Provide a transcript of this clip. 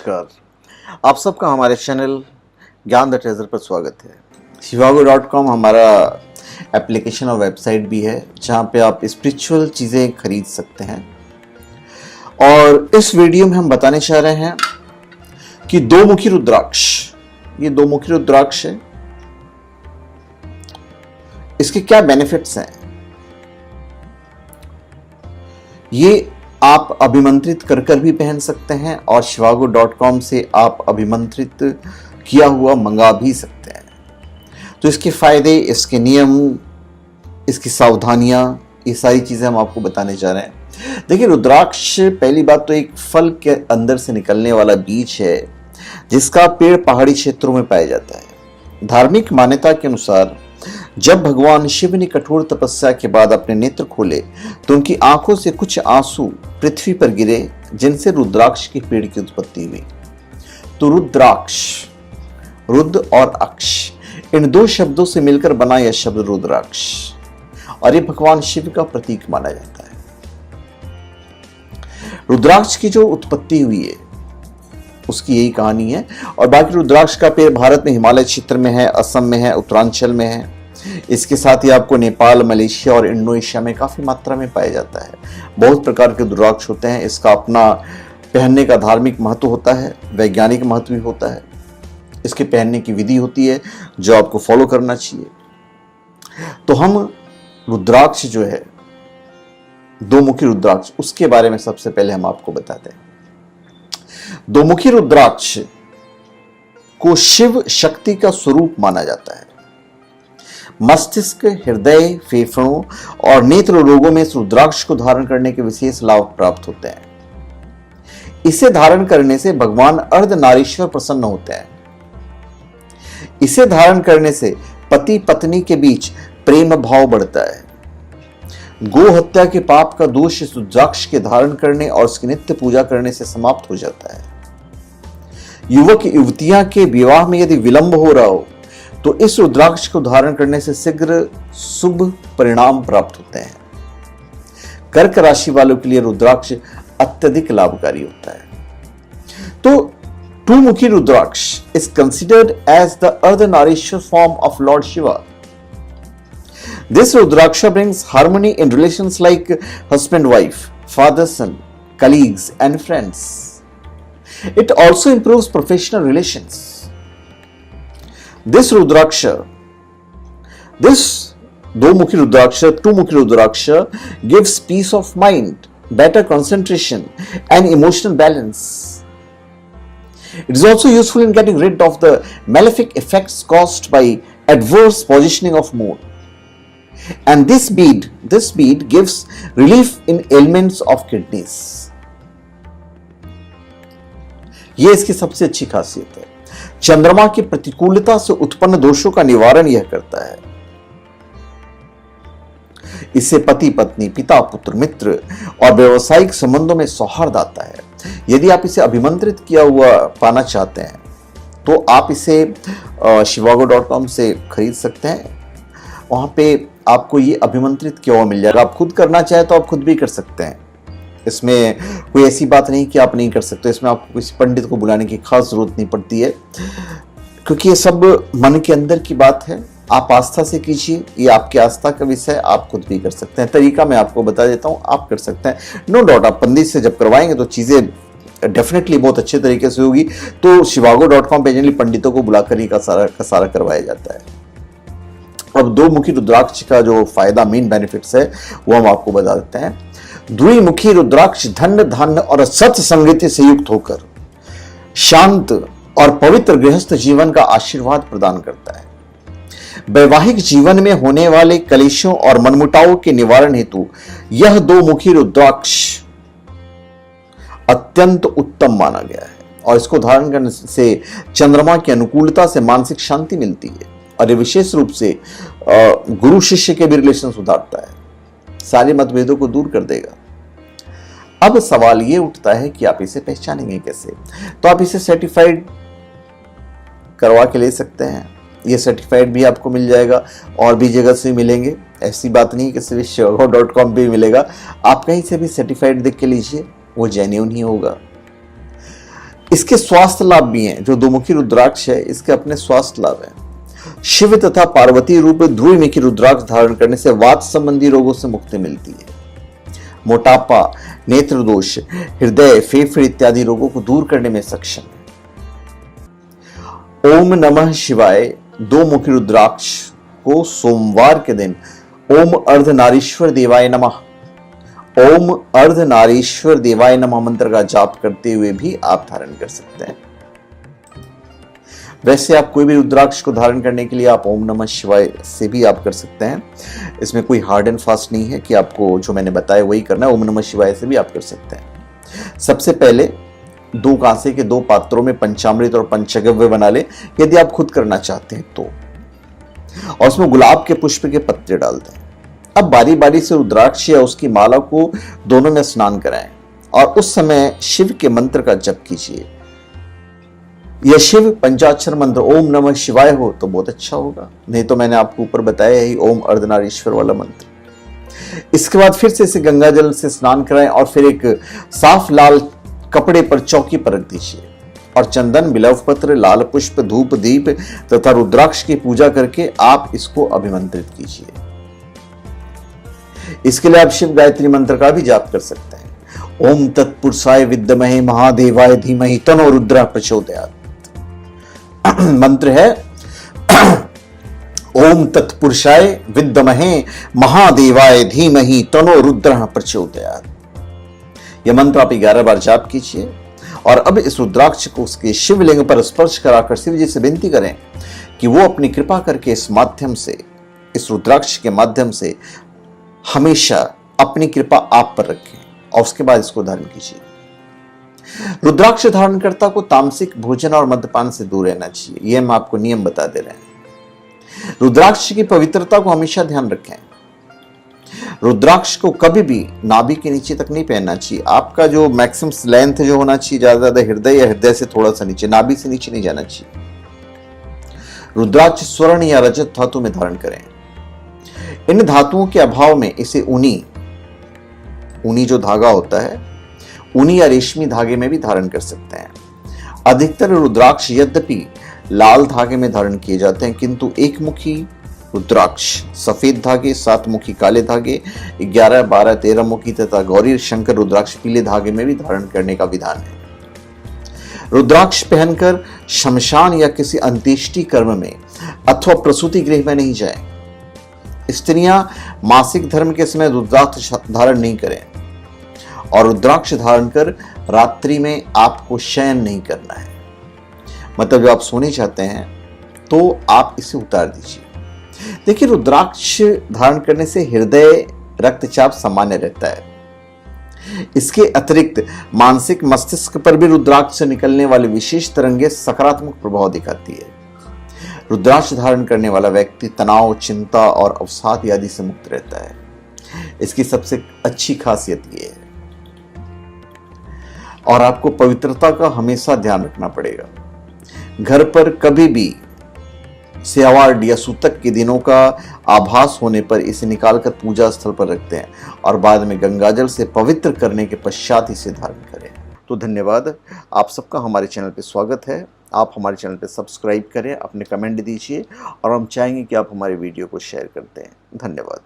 नमस्कार। आप सबका हमारे चैनल ज्ञान द ट्रेजर पर स्वागत है। shivago.com हमारा एप्लीकेशन और वेबसाइट भी है जहाँ पे आप स्पिरिचुअल चीज़ें खरीद सकते हैं। और इस वीडियो में हम बताने चाह रहे हैं कि दो मुखी रुद्राक्ष, ये दो मुखी रुद्राक्ष है, इसके क्या बेनिफिट्स हैं। ये आप अभिमंत्रित कर भी पहन सकते हैं और shivago.com से आप अभिमंत्रित किया हुआ मंगा भी सकते हैं। तो इसके फायदे, इसके नियम, इसकी सावधानियां, ये सारी चीजें हम आपको बताने जा रहे हैं। देखिए, रुद्राक्ष पहली बात तो एक फल के अंदर से निकलने वाला बीज है जिसका पेड़ पहाड़ी क्षेत्रों में पाया जाता है। धार्मिक मान्यता के अनुसार जब भगवान शिव ने कठोर तपस्या के बाद अपने नेत्र खोले तो उनकी आंखों से कुछ आंसू पृथ्वी पर गिरे जिनसे रुद्राक्ष के पेड़ की उत्पत्ति हुई। तो रुद्राक्ष, रुद्र और अक्ष, इन दो शब्दों से मिलकर बना यह शब्द रुद्राक्ष, और ये भगवान शिव का प्रतीक माना जाता है। रुद्राक्ष की जो उत्पत्ति हुई है उसकी यही कहानी है। और बाकी रुद्राक्ष का पेड़ भारत में हिमालय क्षेत्र में है, असम में है, उत्तरांचल में है। इसके साथ ही आपको नेपाल, मलेशिया और इंडोनेशिया में काफी मात्रा में पाया जाता है। बहुत प्रकार के रुद्राक्ष होते हैं। इसका अपना पहनने का धार्मिक महत्व होता है, वैज्ञानिक महत्व भी होता है। इसके पहनने की विधि होती है जो आपको फॉलो करना चाहिए। तो हम रुद्राक्ष जो है, दो मुखी रुद्राक्ष, उसके बारे में सबसे पहले हम आपको बताते हैं। दो मुखी रुद्राक्ष को शिव शक्ति का स्वरूप माना जाता है। मस्तिष्क, हृदय, फेफड़ों और नेत्र रोगों में इस रुद्राक्ष को धारण करने के विशेष लाभ प्राप्त होते हैं। इसे धारण करने से भगवान अर्धनारीश्वर प्रसन्न होते हैं। इसे धारण करने से पति पत्नी के बीच प्रेम भाव बढ़ता है। गो हत्या के पाप का दोष इस रुद्राक्ष के धारण करने और उसकी नित्य पूजा करने से समाप्त हो जाता है। युवक युवतियां के विवाह में यदि विलंब हो रहा हो तो इस रुद्राक्ष को धारण करने से शीघ्र शुभ परिणाम प्राप्त होते हैं। कर्क राशि वालों के लिए रुद्राक्ष अत्यधिक लाभकारी होता है। तो टू मुखी रुद्राक्ष is considered as the Ardhanarishwar form of Lord Shiva. This Rudraksha brings harmony in relations like husband-wife, father-son, colleagues and friends. It also improves professional relations. This Rudraksha, this two-mukhi Rudraksha gives peace of mind, better concentration and emotional balance. It is also useful in getting rid of the malefic effects caused by adverse positioning of moon. And this bead gives relief in ailments of kidneys. यह इसकी सबसे अच्छी खासियत है। चंद्रमा की प्रतिकूलता से उत्पन्न दोषों का निवारण यह करता है। इससे पति पत्नी, पिता पुत्र, मित्र और व्यवसायिक संबंधों में सौहार्द आता है। यदि आप इसे अभिमंत्रित किया हुआ पाना चाहते हैं तो आप इसे shivago.com से खरीद सकते हैं। वहां पे आपको ये अभिमंत्रित किया हुआ मिल जाएगा। आप खुद करना चाहे तो आप खुद भी कर सकते हैं। इसमें कोई ऐसी बात नहीं कि आप नहीं कर सकते। इसमें आपको किसी पंडित को बुलाने की खास जरूरत नहीं पड़ती है, क्योंकि ये सब मन के अंदर की बात है। आप आस्था से कीजिए, ये आपकी आस्था का विषय, आप खुद भी कर सकते हैं। तरीका मैं आपको बता देता हूँ, आप कर सकते हैं। नो डाउट, आप पंडित से जब करवाएंगे तो चीज़ें डेफिनेटली बहुत अच्छे तरीके से होगी। तो shivago.com पे जनरली पंडितों को बुलाकर ही का सारा करवाया जाता है। अब दो मुखी रुद्राक्ष का जो फायदा, मेन बेनिफिट्स है, वो हम आपको बता देते हैं। द्विमुखी रुद्राक्ष धन, धान्य और सत्संगति से युक्त होकर शांत और पवित्र गृहस्थ जीवन का आशीर्वाद प्रदान करता है। वैवाहिक जीवन में होने वाले कलेशों और मनमुटावों के निवारण हेतु यह दो मुखी रुद्राक्ष अत्यंत उत्तम माना गया है। और इसको धारण करने से चंद्रमा की अनुकूलता से मानसिक शांति मिलती है और ये विशेष रूप से गुरु शिष्य के भी रिलेशन सुधारता है, सारे मतभेदों को दूर कर देगा। अब सवाल ये उठता है कि आप इसे पहचानेंगे कैसे। तो आप इसे सर्टिफाइड करवा के ले सकते हैं। ये सर्टिफाइड भी आपको मिल जाएगा और भी जगह से मिलेंगे। ऐसी बात नहीं कि सिर्फ shivago.com पे मिलेगा। आप कहीं से भी सर्टिफाइड देख के लीजिए, वो जेन्युइन ही होगा। इसके स्वास्थ्य लाभ भी हैं। जो दोमुखी रुद्राक्ष है इसके अपने स्वास्थ्य लाभ हैं। शिव तथा पार्वती रूप ध्रुवमुखी रुद्राक्ष धारण करने से वात संबंधी रोगों से मुक्ति मिलती है। मोटापा, नेत्र दोष, हृदय, फेफड़े इत्यादि रोगों को दूर करने में सक्षम है। ओम नमः शिवाय दो मुखी रुद्राक्ष को सोमवार के दिन ओम अर्धनारीश्वर देवाय नमः, ओम अर्धनारीश्वर देवाय नमः मंत्र का जाप करते हुए भी आप धारण कर सकते हैं। वैसे आप कोई भी रुद्राक्ष को धारण करने के लिए आप ओम नमः शिवाय से भी आप कर सकते हैं। इसमें कोई हार्ड एंड फास्ट नहीं है कि आपको जो मैंने बताया वही करना है। ओम नमः शिवाय से भी आप कर सकते हैं। सबसे पहले 2 कांसे के 2 पात्रों में पंचामृत और पंचगव्य बना ले, यदि आप खुद करना चाहते हैं तो, और उसमें गुलाब के पुष्प के पत्ते डाल दें। अब बारी बारी से रुद्राक्ष या उसकी माला को दोनों में स्नान कराएं और उस समय शिव के मंत्र का जप कीजिए। यह शिव पंचाक्षर मंत्र ओम नमः शिवाय हो तो बहुत अच्छा होगा, नहीं तो मैंने आपको ऊपर बताया ही ओम अर्धनारीश्वर वाला मंत्र। इसके बाद फिर से इसे गंगा जल से स्नान कराएं और फिर एक साफ लाल कपड़े पर चौकी पर रख दीजिए और चंदन, बिल्व पत्र, लाल पुष्प, धूप, दीप तथा रुद्राक्ष की पूजा करके आप इसको अभिमंत्रित कीजिए। इसके लिए आप शिव गायत्री मंत्र का भी जाप कर सकते हैं। ओम तत्पुरुषाय विद्महे महादेवाय धीमहि तन्नो रुद्रः प्रचोदयात्। मंत्र है ओम तत्पुरुषाय विद्महे महादेवाय धीमहि तन्नो रुद्रः प्रचोदयात्। यह मंत्र आप 11 बार जाप कीजिए और अब इस रुद्राक्ष को उसके शिवलिंग पर स्पर्श कराकर शिव जी से विनती करें कि वो अपनी कृपा करके इस माध्यम से, इस रुद्राक्ष के माध्यम से हमेशा अपनी कृपा आप पर रखें और उसके बाद इसको धारण कीजिए। रुद्राक्ष धारणकर्ता को तामसिक भोजन और मद्यपान से दूर रहना चाहिए। यह हम आपको नियम बता दे रहे हैं। रुद्राक्ष की पवित्रता को हमेशा ध्यान रखें। रुद्राक्ष को कभी भी नाभि के नीचे तक नहीं पहनना चाहिए। आपका जो मैक्सिमम लेंथ जो होना चाहिए ज्यादा हृदय या हृदय से थोड़ा सा नीचे, नाभि से नीचे नहीं जाना चाहिए। रुद्राक्ष स्वर्ण या रजत धातु में धारण करें। इन धातुओं के अभाव में इसे ऊनी जो धागा होता है, ऊनी या रेशमी धागे में भी धारण कर सकते हैं। अधिकतर रुद्राक्ष यद्यपि लाल धागे में धारण किए जाते हैं, किंतु एक मुखी रुद्राक्ष सफेद धागे, 7 मुखी काले धागे, 11, 12, 13 मुखी तथा गौरी शंकर रुद्राक्ष पीले धागे में भी धारण करने का विधान है। रुद्राक्ष पहनकर शमशान या किसी अंत्येष्टि कर्म में अथवा प्रसूति गृह में नहीं जाएं। स्त्रियां मासिक धर्म के समय रुद्राक्ष धारण नहीं करें और रुद्राक्ष धारण कर रात्रि में आपको शयन नहीं करना है। मतलब जब आप सोने चाहते हैं तो आप इसे उतार दीजिए। देखिए, रुद्राक्ष धारण करने से हृदय रक्तचाप सामान्य रहता है। इसके अतिरिक्त मानसिक मस्तिष्क पर भी रुद्राक्ष से निकलने वाली विशेष तरंगें सकारात्मक प्रभाव दिखाती है। रुद्राक्ष धारण करने वाला व्यक्ति तनाव, चिंता और अवसाद आदि से मुक्त रहता है। इसकी सबसे अच्छी खासियत यह है। और आपको पवित्रता का हमेशा ध्यान रखना पड़ेगा। घर पर कभी भी सेवार्ड या सूतक के दिनों का आभास होने पर इसे निकालकर पूजा स्थल पर रखते हैं और बाद में गंगाजल से पवित्र करने के पश्चात इसे धारण करें। तो धन्यवाद, आप सबका हमारे चैनल पे स्वागत है। आप हमारे चैनल पे सब्सक्राइब करें, अपने कमेंट दीजिए और हम चाहेंगे कि आप हमारे वीडियो को शेयर करते हैं। धन्यवाद।